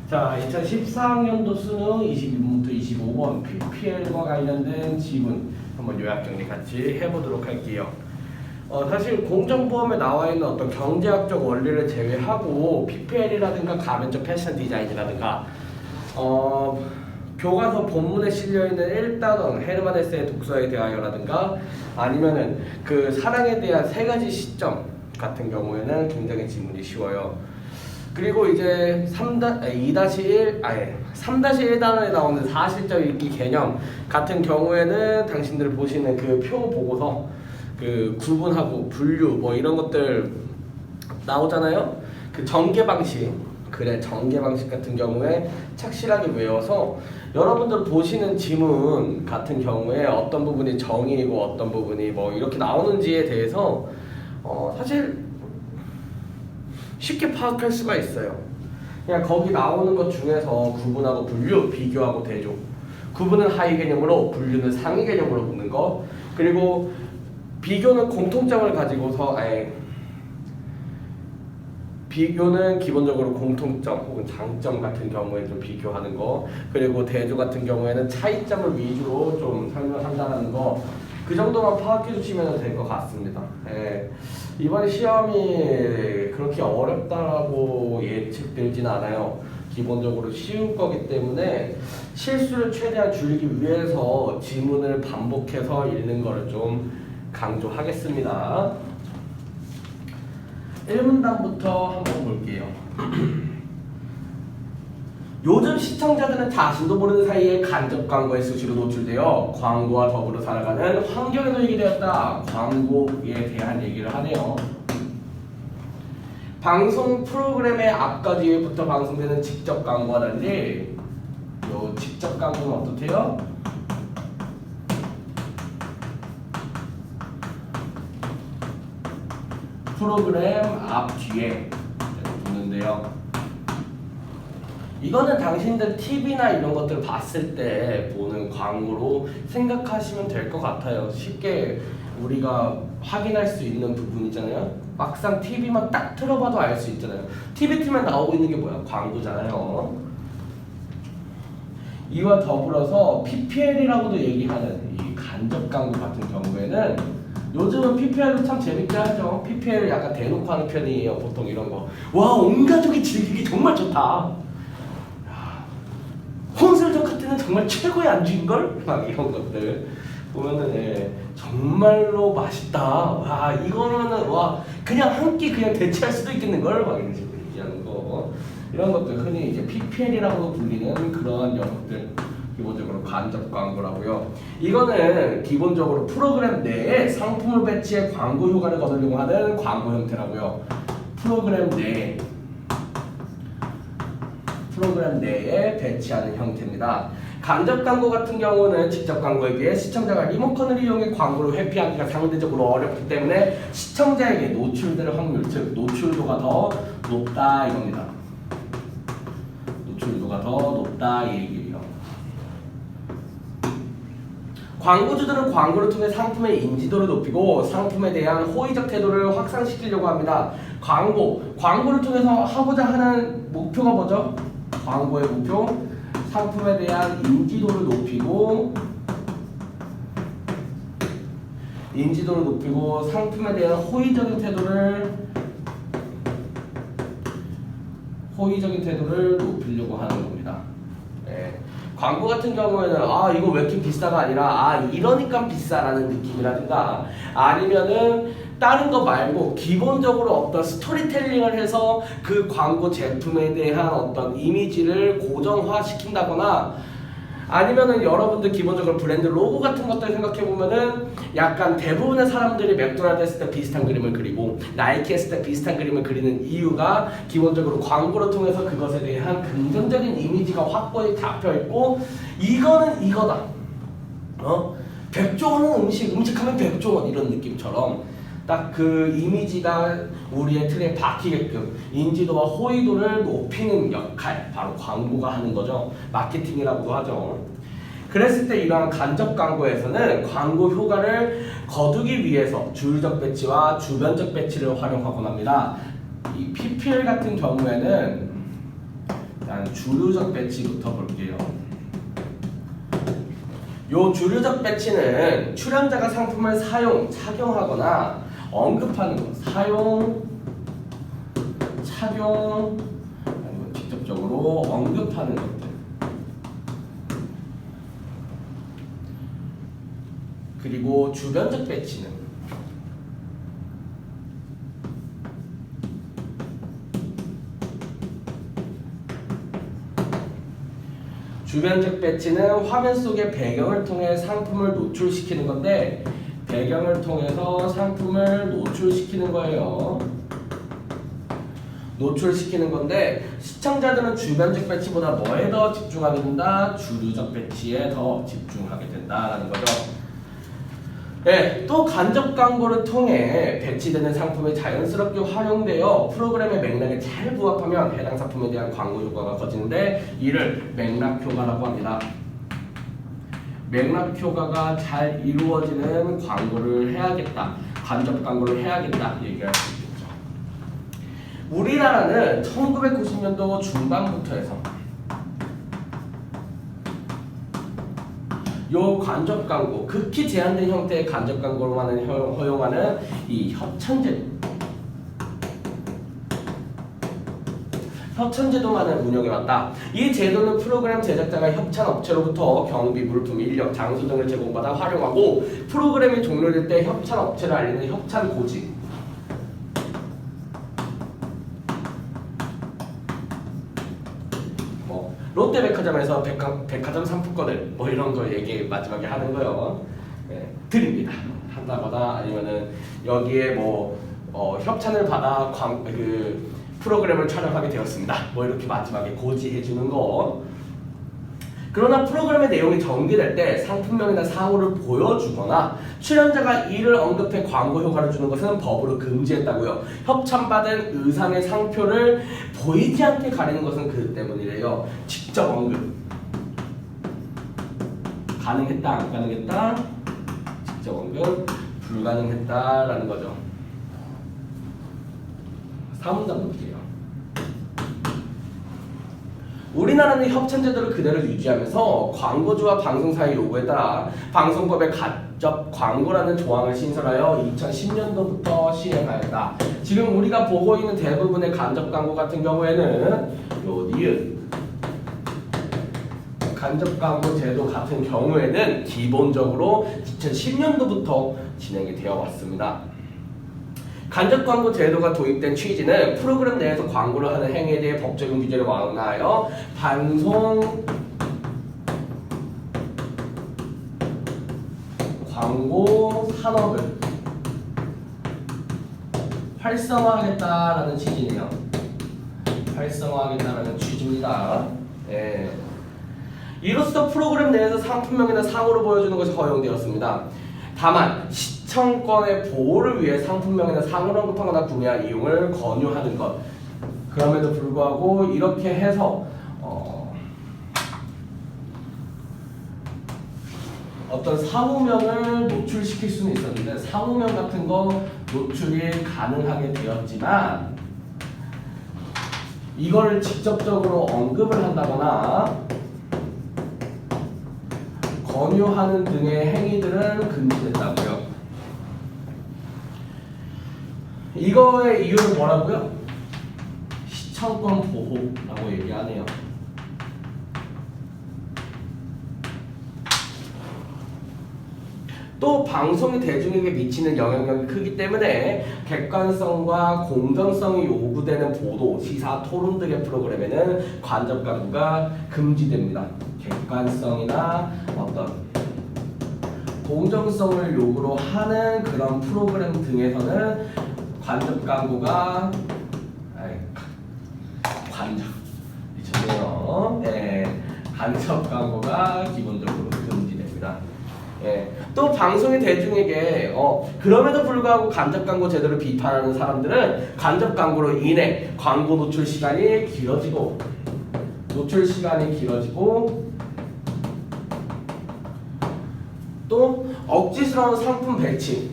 자, 2014학년도 수능 22번부터 25번 PPL과 관련된 지문 한번 요약 정리 같이 해보도록 할게요. 사실 공정보험에 나와 있는 어떤 경제학적 원리를 제외하고 PPL이라든가 가변적 패션 디자인이라든가 교과서 본문에 실려있는 1단원 헤르만 헤세의 독서에 대하여라든가 아니면은 그 사랑에 대한 세 가지 시점 같은 경우에는 굉장히 지문이 쉬워요. 그리고 이제 3-1단원에 나오는 사실적 읽기 개념 같은 경우에는 당신들 보시는 그 표 보고서 그 구분하고 분류 뭐 이런 것들 나오잖아요. 그 전개 방식, 전개 방식 같은 경우에 착실하게 외워서 여러분들 보시는 지문 같은 경우에 어떤 부분이 정의이고 어떤 부분이 뭐 이렇게 나오는지에 대해서 사실 쉽게 파악할 수가 있어요. 그냥 거기 나오는 것 중에서 구분하고 분류, 비교하고 대조. 구분은 하위 개념으로, 분류는 상위 개념으로 묻는 거. 그리고 비교는 공통점을 가지고서, 비교는 기본적으로 공통점 혹은 장점 같은 경우에 좀 비교하는 거. 그리고 대조 같은 경우에는 차이점을 위주로 좀 설명한다는 거. 그 정도만 파악해 주시면 될 것 같습니다. 이번 시험이 그렇게 어렵다라고 예측되진 않아요. 기본적으로 쉬울 거기 때문에 실수를 최대한 줄이기 위해서 지문을 반복해서 읽는 거를 좀 강조하겠습니다. 1문단부터 한번 볼게요. 요즘 시청자들은 자신도 모르는 사이에 간접 광고의 수시로 노출되어 광고와 더불어 살아가는 환경에 놓이게 되었다. 광고에 대한 얘기를 하네요. 방송 프로그램의 앞과 뒤에부터 방송되는 직접 광고와 달리 요 직접 광고는 어떻대요? 프로그램 앞 뒤에 붙는데요. 이거는 당신들 TV나 이런 것들 봤을 때 보는 광고로 생각하시면 될 것 같아요. 쉽게 우리가 확인할 수 있는 부분이잖아요. 막상 TV만 딱 틀어봐도 알 수 있잖아요. TV 틀면 나오고 있는 게 뭐야? 광고잖아요. 이와 더불어서 PPL이라고도 얘기하는 이 간접 광고 같은 경우에는 요즘은 PPL도 참 재밌게 하죠. PPL을 약간 대놓고 하는 편이에요. 보통 이런 거. 와, 온 가족이 즐기기 정말 좋다. 콘솔적 카트는 정말 최고의 안주인걸? 막 이런 것들 보면은 정말로 맛있다. 와, 이거는 와 그냥 한 끼 그냥 대체할 수도 있겠는걸? 막 이런 식으로 얘기하는 거. 이런 것들 흔히 이제 PPL이라고 불리는 그러한 녀석들 기본적으로 간접 광고라고요. 이거는 기본적으로 프로그램 내에 상품을 배치해 광고 효과를 거두려고 하는 광고 형태라고요. 프로그램 내에 배치하는 형태입니다. 간접 광고 같은 경우는 직접 광고에 비해 시청자가 리모컨을 이용해 광고를 회피하기가 상대적으로 어렵기 때문에 시청자에게 노출될 확률, 즉 노출도가 더 높다 이겁니다. 노출도가 더 높다 이 얘기예요. 광고주들은 광고를 통해 상품의 인지도를 높이고 상품에 대한 호의적 태도를 확산시키려고 합니다. 광고를 통해서 하고자 하는 목표가 뭐죠? 광고의 목표, 상품에 대한 인지도를 높이고 상품에 대한 호의적인 태도를 높이려고 하는 겁니다. 광고 같은 경우에는 이거 왜 이렇게 비싸가 아니라 이러니까 비싸라는 느낌이라든가 아니면은 다른 거 말고 기본적으로 어떤 스토리텔링을 해서 그 광고 제품에 대한 어떤 이미지를 고정화 시킨다거나 아니면은 여러분들 기본적으로 브랜드 로고 같은 것들 생각해보면은 약간 대부분의 사람들이 맥도날드 했을 때 비슷한 그림을 그리고 나이키 했을 때 비슷한 그림을 그리는 이유가 기본적으로 광고를 통해서 그것에 대한 긍정적인 이미지가 확고히 잡혀있고 이거는 이거다. 100조 원은 음식하면 100조 원 이런 느낌처럼 딱 그 이미지가 우리의 틀에 박히게끔 인지도와 호의도를 높이는 역할 바로 광고가 하는 거죠. 마케팅이라고도 하죠. 그랬을 때 이러한 간접 광고에서는 광고 효과를 거두기 위해서 줄적 배치와 주변적 배치를 활용하곤 합니다. 이 PPL 같은 경우에는 일단 주류적 배치부터 볼게요. 요 주류적 배치는 출연자가 상품을 사용, 착용하거나 언급하는 것, 사용, 착용, 아니면 직접적으로 언급하는 것들. 그리고 주변적 배치는 주변적 배치는 화면 속의 배경을 통해 상품을 노출시키는 건데 배경을 통해서 상품을 노출시키는 거예요. 노출시키는 건데 시청자들은 주변적 배치보다 뭐에 더 집중하게 된다? 주류적 배치에 더 집중하게 된다라는 거죠. 네, 또 간접 광고를 통해 배치되는 상품이 자연스럽게 활용되어 프로그램의 맥락에 잘 부합하면 해당 상품에 대한 광고 효과가 커지는데 이를 맥락 효과라고 합니다. 맥락 효과가 잘 이루어지는 광고를 해야겠다. 간접 광고를 해야겠다. 얘기할 수 있겠죠. 우리나라는 1990년도 중반부터 해서 요 간접 광고, 극히 제한된 형태의 간접 광고로만 허용하는 이 협찬제도만을 운영해왔다. 이 제도는 프로그램 제작자가 협찬 업체로부터 경비, 물품, 인력, 장소 등을 제공받아 활용하고 프로그램이 종료될 때 협찬 업체를 알리는 협찬 고지. 롯데백화점에서 백화점 상품권을 뭐 이런 거 얘기 마지막에 하는 거요. 네, 드립니다. 한다거나 아니면은 여기에 뭐 협찬을 받아 그 프로그램을 촬영하게 되었습니다. 뭐 이렇게 마지막에 고지해 주는 거. 그러나 프로그램의 내용이 전개될 때 상품명이나 상호를 보여주거나 출연자가 이를 언급해 광고 효과를 주는 것은 법으로 금지했다고요. 협찬받은 의상의 상표를 보이지 않게 가리는 것은 그 때문이래요. 직접 언급. 가능했다, 안 가능했다? 직접 언급, 불가능했다라는 거죠. 4문단 볼게요. 우리나라는 협찬제도를 그대로 유지하면서 광고주와 방송사의 요구에 따라 방송법에 간접 광고라는 조항을 신설하여 2010년도부터 시행하였다. 지금 우리가 보고 있는 대부분의 간접 광고 같은 경우에는 요 니은 간접 광고 제도 같은 경우에는 기본적으로 2010년도부터 진행이 되어 왔습니다. 간접 광고 제도가 도입된 취지는 프로그램 내에서 광고를 하는 행위에 대해 법적인 규제를 완화하여 방송 광고 산업을 활성화하겠다라는 취지네요. 활성화하겠다라는 취지입니다. 네. 이로써 프로그램 내에서 상품명이나 상호를 보여주는 것이 허용되었습니다. 다만 시청권의 보호를 위해 상품명이나 상호를 언급하거나 구매할 이용을 권유하는 것. 그럼에도 불구하고 이렇게 해서 어떤 상호명을 노출시킬 수는 있었는데 상호명 같은 거 노출이 가능하게 되었지만 이거를 직접적으로 언급을 한다거나 권유하는 등의 행위들은 금지됐다고요. 이거의 이유는 뭐라고요? 시청권 보호라고 얘기하네요. 또 방송이 대중에게 미치는 영향력이 크기 때문에 객관성과 공정성이 요구되는 보도, 시사, 토론 등의 프로그램에는 간접 광고가 금지됩니다. 객관성이나 어떤 공정성을 요구로 하는 그런 프로그램 등에서는 간접 광고가 간접 광고가 기본적으로 금지됩니다. 예. 또 방송이 대중에게 그럼에도 불구하고 간접 광고 제도를 비판하는 사람들은 간접 광고로 인해 광고 노출 시간이 길어지고 또 억지스러운 상품 배치,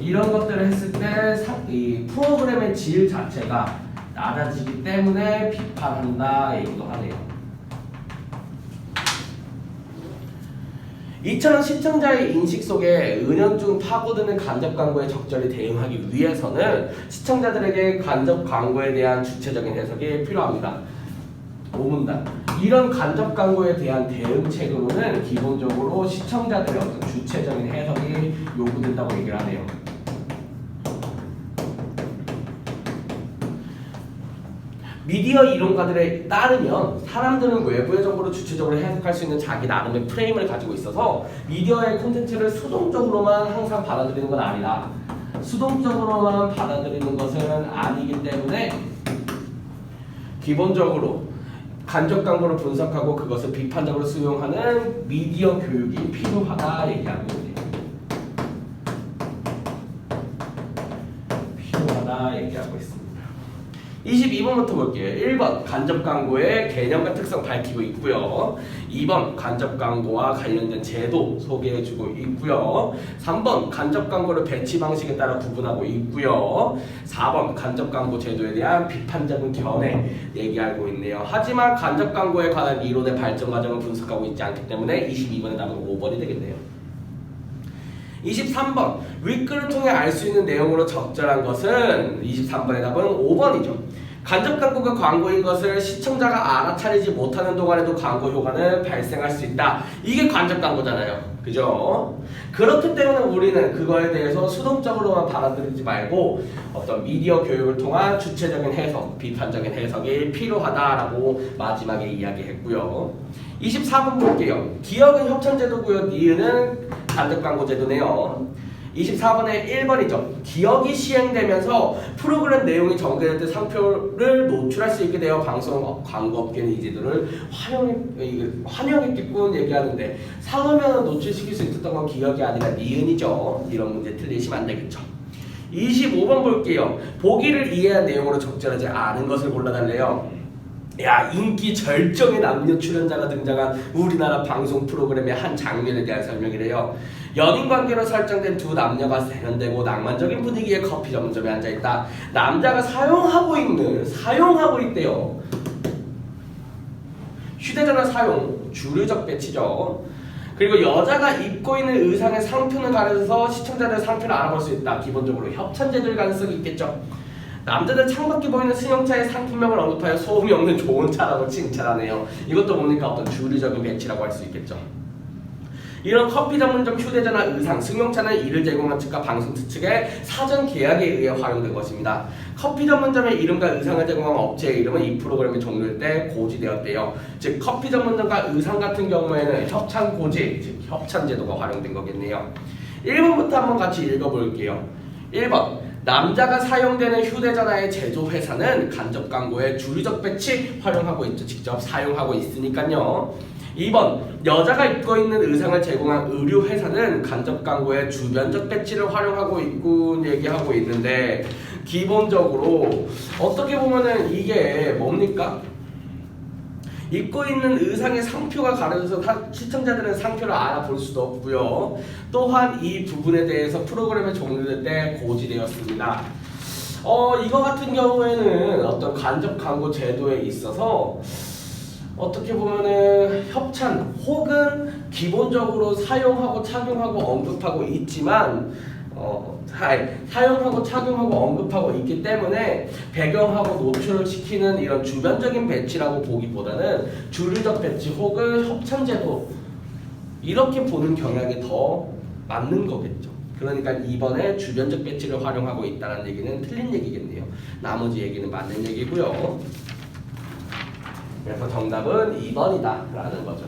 이런 것들을 했을 때 이 프로그램의 질 자체가 낮아지기 때문에 비판한다 얘기도 하네요. 2차는 시청자의 인식 속에 은연중 파고드는 간접 광고에 적절히 대응하기 위해서는 시청자들에게 간접 광고에 대한 주체적인 해석이 필요합니다. 5문단. 이런 간접 광고에 대한 대응책으로는 기본적으로 시청자들의 어떤 주체적인 해석이 요구된다고 얘기를 하네요. 미디어 이론가들에 따르면 사람들은 외부의 정보를 주체적으로 해석할 수 있는 자기 나름의 프레임을 가지고 있어서 미디어의 콘텐츠를 수동적으로만 항상 받아들이는 건 아니다. 수동적으로만 받아들이는 것은 아니기 때문에 기본적으로 간접 광고를 분석하고 그것을 비판적으로 수용하는 미디어 교육이 필요하다 얘기하고 있네요. 필요하다 얘기하고 있습니다. 22번부터 볼게요. 1번 간접 광고의 개념과 특성 밝히고 있고요. 2번 간접 광고와 관련된 제도 소개해주고 있고요. 3번 간접 광고를 배치 방식에 따라 구분하고 있고요. 4번 간접 광고 제도에 대한 비판적인 견해 얘기하고 있네요. 하지만 간접 광고에 관한 이론의 발전 과정을 분석하고 있지 않기 때문에 22번의 답은 5번이 되겠네요. 23번 윗글을 통해 알 수 있는 내용으로 적절한 것은 23번의 답은 5번이죠. 간접 광고가 광고인 것을 시청자가 알아차리지 못하는 동안에도 광고 효과는 발생할 수 있다. 이게 간접 광고잖아요. 그죠? 그렇기 때문에 우리는 그거에 대해서 수동적으로만 받아들이지 말고 어떤 미디어 교육을 통한 주체적인 해석, 비판적인 해석이 필요하다라고 마지막에 이야기했고요. 24번 볼게요. 기억은 협찬제도고요. 니은은 간접 광고 제도네요. 24번에 1번이죠. 기억이 시행되면서 프로그램 내용이 전개될 때 상표를 노출할 수 있게 되어 광고업계는 이 제도를 환영했겠군 얘기하는데 상호명을 노출시킬 수 있었던 건 기억이 아니라 니은이죠. 이런 문제 틀리시면 안 되겠죠. 25번 볼게요. 보기를 이해한 내용으로 적절하지 않은 것을 골라달래요. 야, 인기 절정의 남녀 출연자가 등장한 우리나라 방송 프로그램의 한 장면에 대한 설명이래요. 연인 관계로 설정된 두 남녀가 세련되고 낭만적인 분위기의 커피 전문점에 앉아있다. 남자가 사용하고 있대요. 휴대전화 사용, 주류적 배치죠. 그리고 여자가 입고 있는 의상의 상표는 가려져서 시청자들 상표를 알아볼 수 있다. 기본적으로 협찬제도일 가능성이 있겠죠. 남자들 창밖에 보이는 승용차의 상품명을 언급하여 소음이 없는 좋은 차라고 칭찬하네요. 이것도 뭡니까? 어떤 주류적인 배치라고 할 수 있겠죠. 이런 커피 전문점, 휴대전화, 의상, 승용차는 이를 제공한 측과 방송 측의 사전 계약에 의해 활용된 것입니다. 커피 전문점의 이름과 의상을 제공한 업체의 이름은 이 프로그램이 종료될 때 고지되었대요. 즉 커피 전문점과 의상 같은 경우에는 협찬 고지, 즉 협찬 제도가 활용된 거겠네요. 1번부터 한번 같이 읽어볼게요. 1번 남자가 사용되는 휴대전화의 제조회사는 간접 광고에 주류적 배치 활용하고 있죠. 직접 사용하고 있으니까요. 2번 여자가 입고 있는 의상을 제공한 의류회사는 간접 광고에 주변적 배치를 활용하고 있군 얘기하고 있는데 기본적으로 어떻게 보면은 이게 뭡니까? 입고 있는 의상의 상표가 가려져서 시청자들은 상표를 알아볼 수도 없고요. 또한 이 부분에 대해서 프로그램이 종료될 때 고지되었습니다. 이거 같은 경우에는 어떤 간접 광고 제도에 있어서 어떻게 보면은 협찬 혹은 기본적으로 사용하고 착용하고 언급하고 있지만 사용하고 착용하고 언급하고 있기 때문에 배경하고 노출을 시키는 이런 주변적인 배치라고 보기보다는 주류적 배치 혹은 협찬제도 이렇게 보는 경향이 더 맞는 거겠죠. 그러니까 이번에 주변적 배치를 활용하고 있다는 얘기는 틀린 얘기겠네요. 나머지 얘기는 맞는 얘기고요. 그래서 정답은 2번이다 라는 거죠.